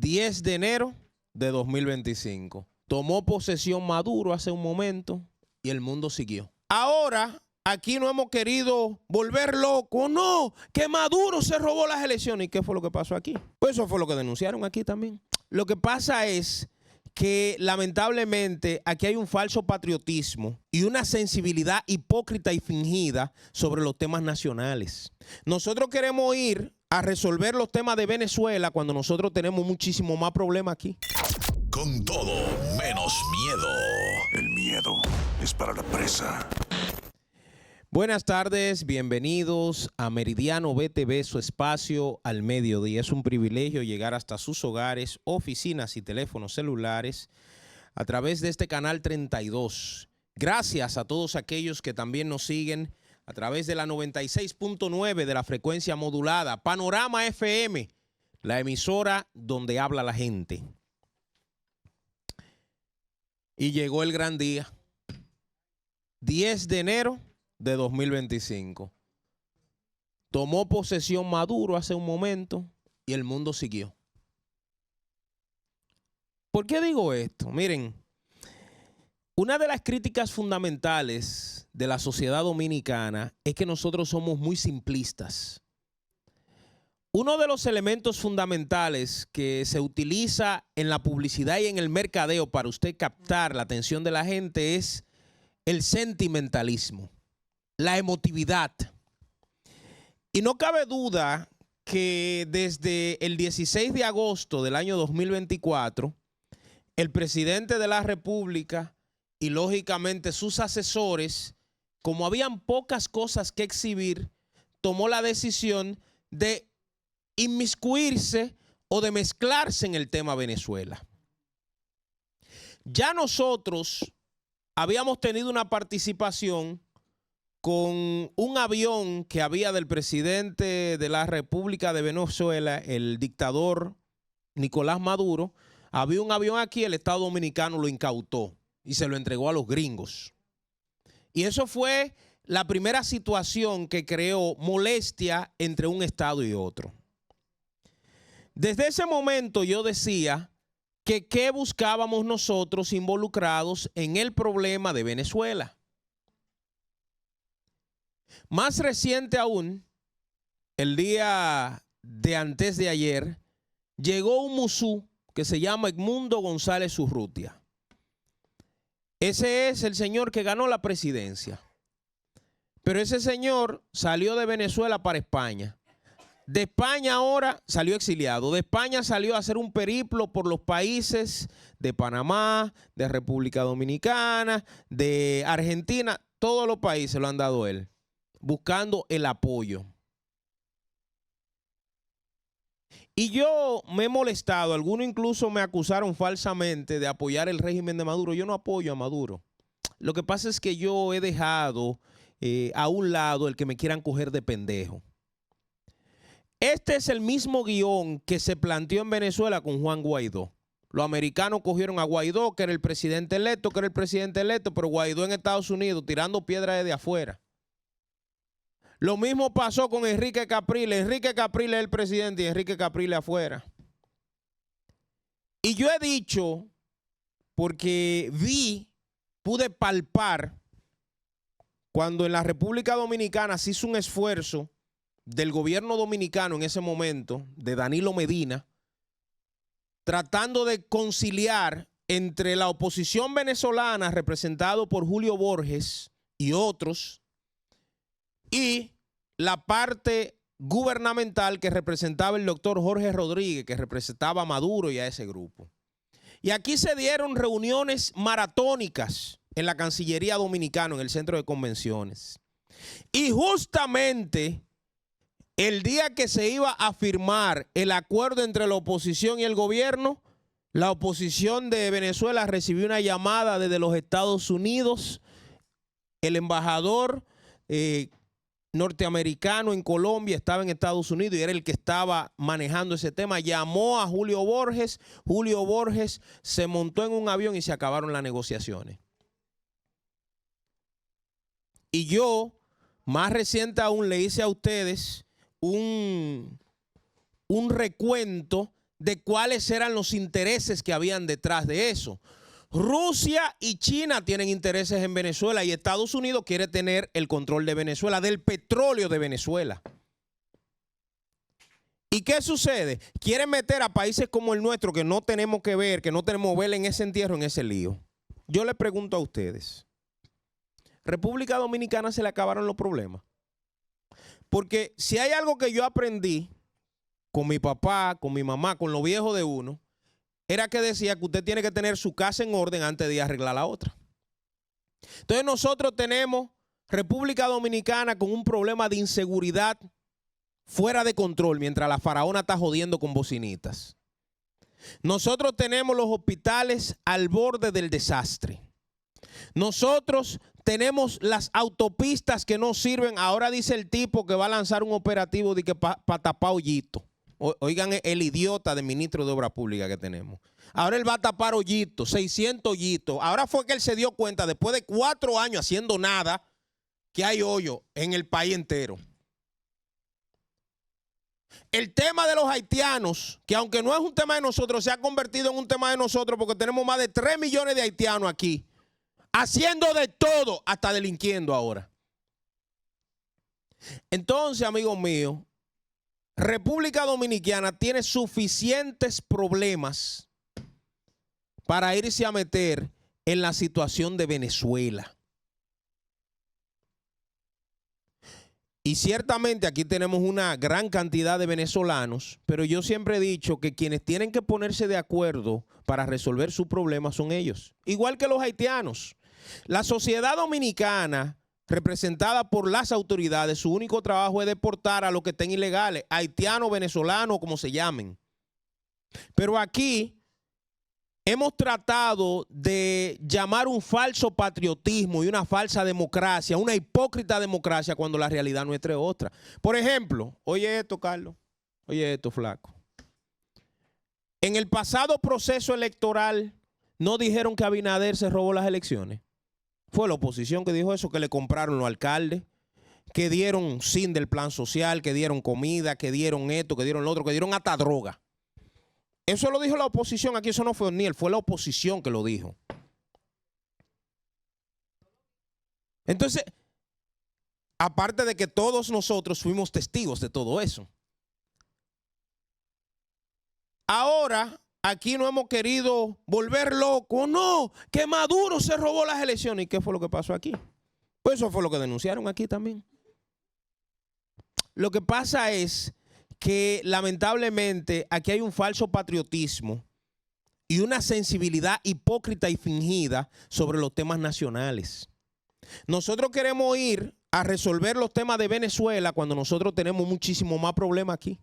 10 de enero de 2025. Tomó posesión Maduro hace un momento y el mundo siguió. Ahora, aquí no hemos querido volver locos. No, que Maduro se robó las elecciones. ¿Y qué fue lo que pasó aquí? Pues eso fue lo que denunciaron aquí también. Lo que pasa es que lamentablemente aquí hay un falso patriotismo y una sensibilidad hipócrita y fingida sobre los temas nacionales. Nosotros queremos ir a resolver los temas de Venezuela cuando nosotros tenemos muchísimo más problemas aquí. Con todo, menos miedo. El miedo es para la presa. Buenas tardes, bienvenidos a Meridiano BTV, su espacio al mediodía. Es un privilegio llegar hasta sus hogares, oficinas y teléfonos celulares a través de este canal 32. Gracias a todos aquellos que también nos siguen a través de la 96.9 de la frecuencia modulada, Panorama FM, la emisora donde habla la gente. Y llegó el gran día, 10 de enero de 2025. Tomó posesión Maduro hace un momento y el mundo siguió. ¿Por qué digo esto? Miren, una de las críticas fundamentales de la sociedad dominicana es que nosotros somos muy simplistas. Uno de los elementos fundamentales que se utiliza en la publicidad y en el mercadeo para usted captar la atención de la gente es el sentimentalismo, la emotividad. Y no cabe duda que desde el 16 de agosto del año 2024, el presidente de la República y lógicamente sus asesores, como habían pocas cosas que exhibir, tomó la decisión de inmiscuirse o de mezclarse en el tema Venezuela. Ya nosotros habíamos tenido una participación con un avión que había del presidente de la República de Venezuela, el dictador Nicolás Maduro. Había un avión aquí, el Estado Dominicano lo incautó y se lo entregó a los gringos. Y eso fue la primera situación que creó molestia entre un Estado y otro. Desde ese momento yo decía que qué buscábamos nosotros involucrados en el problema de Venezuela. Más reciente aún, el día de antes de ayer, llegó un musú que se llama Edmundo González Urrutia. Ese es el señor que ganó la presidencia. Pero ese señor salió de Venezuela para España. De España ahora salió exiliado. De España salió a hacer un periplo por los países de Panamá, de República Dominicana, de Argentina. Todos los países lo han dado él, buscando el apoyo. Y yo me he molestado, algunos incluso me acusaron falsamente de apoyar el régimen de Maduro. Yo no apoyo a Maduro. Lo que pasa es que yo he dejado a un lado el que me quieran coger de pendejo. Este es el mismo guión que se planteó en Venezuela con Juan Guaidó. Los americanos cogieron a Guaidó, que era el presidente electo, pero Guaidó en Estados Unidos tirando piedras desde afuera. Lo mismo pasó con Enrique Capriles. Enrique Capriles es el presidente y Enrique Capriles afuera. Y yo he dicho, porque pude palpar, cuando en la República Dominicana se hizo un esfuerzo del gobierno dominicano en ese momento, de Danilo Medina, tratando de conciliar entre la oposición venezolana representado por Julio Borges y otros, y la parte gubernamental que representaba el doctor Jorge Rodríguez, que representaba a Maduro y a ese grupo. Y aquí se dieron reuniones maratónicas en la Cancillería Dominicana, en el Centro de Convenciones. Y justamente el día que se iba a firmar el acuerdo entre la oposición y el gobierno, la oposición de Venezuela recibió una llamada desde los Estados Unidos. El embajador norteamericano en Colombia estaba en Estados Unidos y era el que estaba manejando ese tema. Llamó a Julio Borges. Julio Borges se montó en un avión y se acabaron las negociaciones. Y yo, más reciente aún, le hice a ustedes un recuento de cuáles eran los intereses que habían detrás de eso. Rusia y China tienen intereses en Venezuela y Estados Unidos quiere tener el control de Venezuela, del petróleo de Venezuela. ¿Y qué sucede? Quieren meter a países como el nuestro que no tenemos que ver, que no tenemos que ver en ese entierro, en ese lío. Yo les pregunto a ustedes, ¿República Dominicana se le acabaron los problemas? Porque si hay algo que yo aprendí con mi papá, con mi mamá, con los viejos de uno, era que decía que usted tiene que tener su casa en orden antes de arreglar la otra. Entonces nosotros tenemos República Dominicana con un problema de inseguridad fuera de control mientras la faraona está jodiendo con bocinitas. Nosotros tenemos los hospitales al borde del desastre. Nosotros tenemos las autopistas que no sirven. Ahora dice el tipo que va a lanzar un operativo de que para tapar hoyitos. Oigan el idiota de ministro de Obras Públicas que tenemos. Ahora él va a tapar hoyitos, 600 hoyitos. Ahora fue que él se dio cuenta, después de 4 años haciendo nada, que hay hoyo en el país entero. El tema de los haitianos, que aunque no es un tema de nosotros, se ha convertido en un tema de nosotros porque tenemos más de 3 millones de haitianos aquí, haciendo de todo, hasta delinquiendo ahora. Entonces, amigos míos, República Dominicana tiene suficientes problemas para irse a meter en la situación de Venezuela. Y ciertamente aquí tenemos una gran cantidad de venezolanos, pero yo siempre he dicho que quienes tienen que ponerse de acuerdo para resolver sus problemas son ellos. Igual que los haitianos. La sociedad dominicana, representada por las autoridades, su único trabajo es deportar a los que estén ilegales, haitianos, venezolanos, como se llamen. Pero aquí hemos tratado de llamar un falso patriotismo y una falsa democracia, una hipócrita democracia, cuando la realidad nuestra es otra. Por ejemplo, oye esto, Carlos, oye esto, flaco. En el pasado proceso electoral no dijeron que Abinader se robó las elecciones. Fue la oposición que dijo eso, que le compraron los alcaldes, que dieron sin del plan social, que dieron comida, que dieron esto, que dieron lo otro, que dieron hasta droga. Eso lo dijo la oposición, aquí eso no fue O'Neill, fue la oposición que lo dijo. Entonces, aparte de que todos nosotros fuimos testigos de todo eso. Ahora, aquí no hemos querido volver locos, no, que Maduro se robó las elecciones. ¿Y qué fue lo que pasó aquí? Pues eso fue lo que denunciaron aquí también. Lo que pasa es que lamentablemente aquí hay un falso patriotismo y una sensibilidad hipócrita y fingida sobre los temas nacionales. Nosotros queremos ir a resolver los temas de Venezuela cuando nosotros tenemos muchísimo más problemas aquí.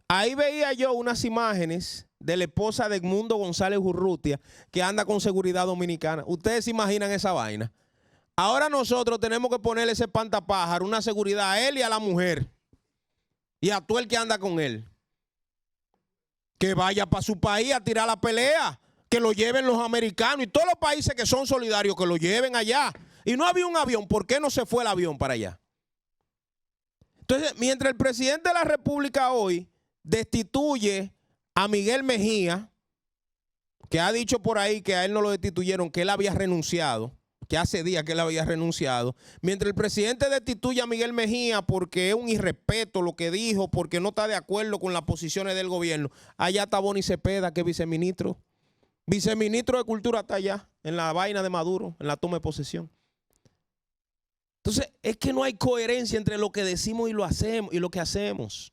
Ahí veía yo unas imágenes de la esposa de Edmundo González Urrutia que anda con seguridad dominicana. Ustedes se imaginan esa vaina. Ahora nosotros tenemos que ponerle ese espantapájaro, una seguridad a él y a la mujer. Y a todo el que anda con él. Que vaya para su país a tirar la pelea. Que lo lleven los americanos y todos los países que son solidarios, que lo lleven allá. Y no había un avión. ¿Por qué no se fue el avión para allá? Entonces, mientras el presidente de la República hoy destituye a Miguel Mejía, que ha dicho por ahí que a él no lo destituyeron, que él había renunciado, que hace días que él había renunciado, mientras el presidente destituye a Miguel Mejía porque es un irrespeto lo que dijo, porque no está de acuerdo con las posiciones del gobierno, allá está Boni Cepeda, que es viceministro. Viceministro de Cultura está allá, en la vaina de Maduro, en la toma de posesión. Entonces, es que no hay coherencia entre lo que decimos y lo hacemos y lo que hacemos.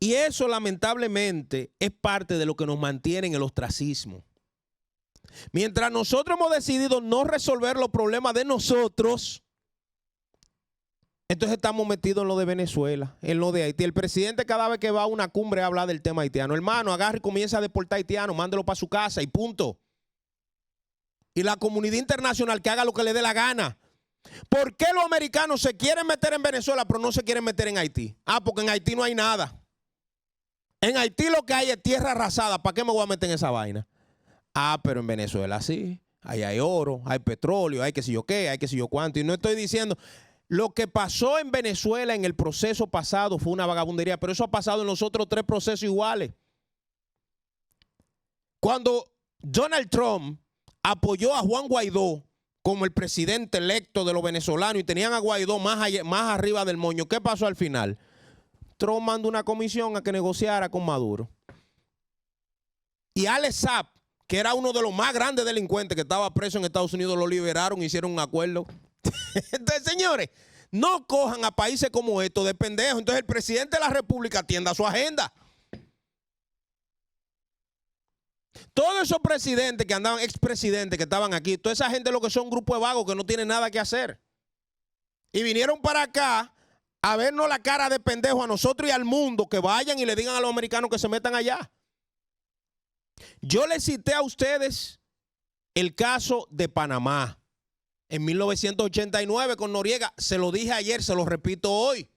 Y eso lamentablemente es parte de lo que nos mantiene en el ostracismo. Mientras nosotros hemos decidido no resolver los problemas de nosotros, entonces estamos metidos en lo de Venezuela, en lo de Haití. El presidente cada vez que va a una cumbre habla del tema haitiano. Hermano, agarre y comienza a deportar haitianos, mándelo para su casa y punto. Y la comunidad internacional que haga lo que le dé la gana. ¿Por qué los americanos se quieren meter en Venezuela pero no se quieren meter en Haití? Ah, porque en Haití no hay nada. En Haití lo que hay es tierra arrasada. ¿Para qué me voy a meter en esa vaina? Ah, pero en Venezuela sí. Ahí hay oro, hay petróleo, hay qué sé yo qué, hay qué sé yo cuánto. Y no estoy diciendo... lo que pasó en Venezuela en el proceso pasado fue una vagabundería, pero eso ha pasado en los otros 3 procesos iguales. Cuando Donald Trump apoyó a Juan Guaidó como el presidente electo de los venezolanos y tenían a Guaidó más arriba del moño, ¿qué pasó al final? Trump mandó una comisión a que negociara con Maduro. Y Alex Saab, que era uno de los más grandes delincuentes que estaba preso en Estados Unidos, lo liberaron, hicieron un acuerdo. Entonces, señores, no cojan a países como estos de pendejos. Entonces, el presidente de la República atienda su agenda. Todos esos presidentes que andaban, expresidentes que estaban aquí, toda esa gente lo que son un grupo de vagos que no tienen nada que hacer. Y vinieron para acá a vernos la cara de pendejo a nosotros y al mundo, que vayan y le digan a los americanos que se metan allá. Yo les cité a ustedes el caso de Panamá en 1989 con Noriega. Se lo dije ayer, se lo repito hoy.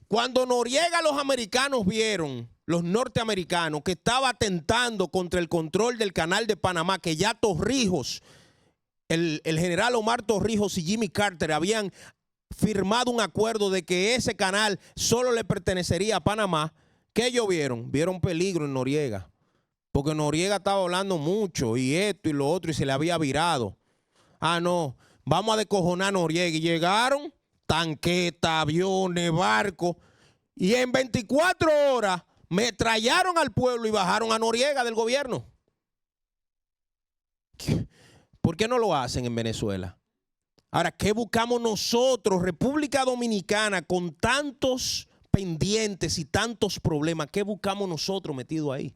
Cuando Noriega, los americanos vieron, los norteamericanos, que estaba atentando contra el control del canal de Panamá, que ya Torrijos, el general Omar Torrijos y Jimmy Carter habían firmado un acuerdo de que ese canal solo le pertenecería a Panamá, ¿qué ellos vieron? Vieron peligro en Noriega. Porque Noriega estaba hablando mucho y esto y lo otro y se le había virado. Ah, no, vamos a descojonar a Noriega. Y llegaron tanquetas, aviones, barcos. Y en 24 horas metrallaron al pueblo y bajaron a Noriega del gobierno. ¿Por qué no lo hacen en Venezuela? Ahora, ¿qué buscamos nosotros, República Dominicana, con tantos pendientes y tantos problemas? ¿Qué buscamos nosotros metidos ahí?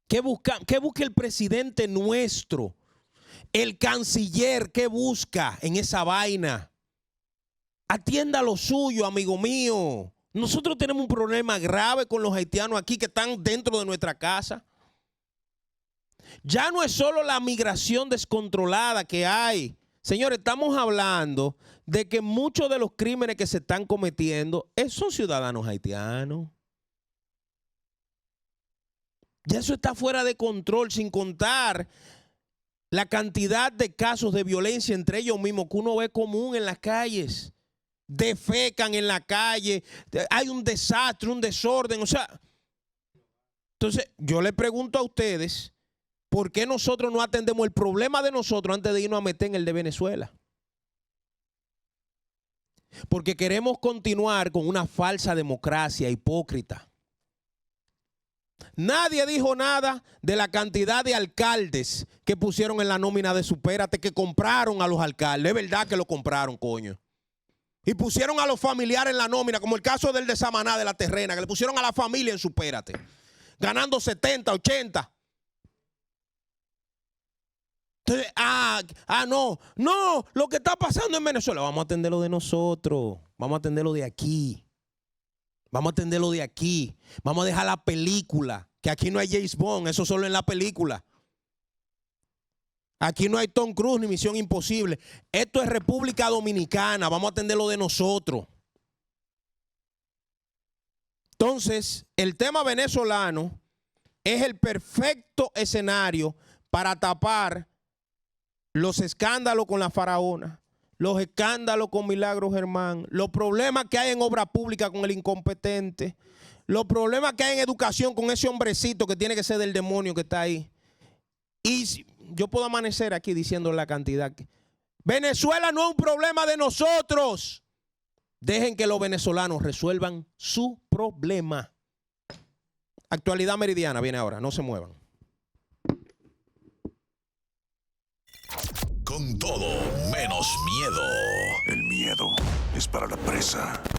¿Qué busca el presidente nuestro? El canciller, ¿qué busca en esa vaina? Atienda lo suyo, amigo mío. Nosotros tenemos un problema grave con los haitianos aquí que están dentro de nuestra casa. Ya no es solo la migración descontrolada que hay. Señores, estamos hablando de que muchos de los crímenes que se están cometiendo son ciudadanos haitianos. Ya eso está fuera de control, sin contar la cantidad de casos de violencia entre ellos mismos que uno ve común en las calles. Defecan en la calle, hay un desastre, un desorden. O sea, entonces yo le pregunto a ustedes, ¿por qué nosotros no atendemos el problema de nosotros antes de irnos a meter en el de Venezuela? Porque queremos continuar con una falsa democracia hipócrita. Nadie dijo nada de la cantidad de alcaldes que pusieron en la nómina de Supérate, que compraron a los alcaldes. Es verdad que lo compraron, coño. Y pusieron a los familiares en la nómina, como el caso del de Samaná, de La Terrena, que le pusieron a la familia en Supérate, ganando 70, 80. Entonces, no, lo que está pasando en Venezuela, vamos a atenderlo de nosotros, vamos a atenderlo de aquí. Vamos a atenderlo de aquí. Vamos a dejar la película. Que aquí no hay James Bond. Eso solo en la película. Aquí no hay Tom Cruise ni Misión Imposible. Esto es República Dominicana. Vamos a atenderlo de nosotros. Entonces, el tema venezolano es el perfecto escenario para tapar los escándalos con la faraona, los escándalos con Milagro Germán, los problemas que hay en obra pública con el incompetente, los problemas que hay en educación con ese hombrecito que tiene que ser del demonio que está ahí. Y yo puedo amanecer aquí diciendo la cantidad. Venezuela no es un problema de nosotros. Dejen que los venezolanos resuelvan su problema. Actualidad Meridiana viene ahora, no se muevan. Con todo menos miedo. El miedo es para la presa.